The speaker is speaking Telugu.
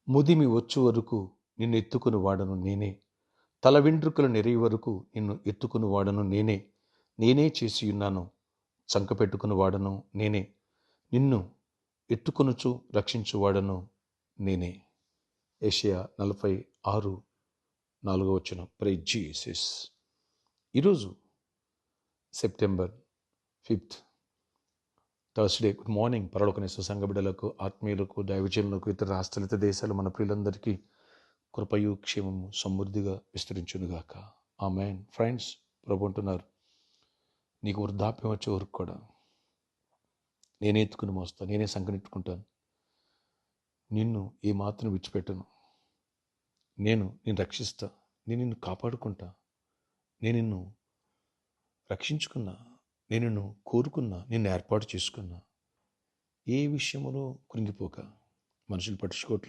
ముదిమి వచ్చు వరకు నిన్ను ఎత్తుకుని వాడను నేనే. తల వెంట్రుకలు నెరయి వరకు నిన్ను ఎత్తుకుని వాడను నేనే. నేనే చేసి ఉన్నాను, చంకపెట్టుకుని వాడను నేనే. నిన్ను ఎత్తుకొనుచు రక్షించువాడను నేనే. యెషయా 46:4. Praise Jesus. ఈరోజు సెప్టెంబర్ 5, థర్స్డే. Good morning. పరలోకనేసు సంఘ బిడ్డలకు, ఆత్మీయులకు, దైవజనులకు, ఇతర రాష్ట్రాలు, ఇతర దేశాలు, మన ప్రియులందరికీ కృపయు క్షేమము సమృద్ధిగా విస్తరించునుగాక. ఆమేన్. ఫ్రెండ్స్, ప్రభు అంటున్నారు, నీకు వృద్ధాప్యం వచ్చే వరకు కూడా నేనే ఎత్తుకుని మోస్తాను, నేనే సంకనెట్టుకుంటాను, నిన్ను ఏ మాత్రం విడిచిపెట్టను, నేను రక్షిస్తా, నేను నిన్ను కాపాడుకుంటా, నేను నిన్ను రక్షించుకున్నా, నేను నిన్ను కోరుకున్నా, నిన్ను ఏర్పాటు చేసుకున్నా. ఏ విషయంలో కృంగిపోక. మనుషులు పట్టించుకోవట్లేదు,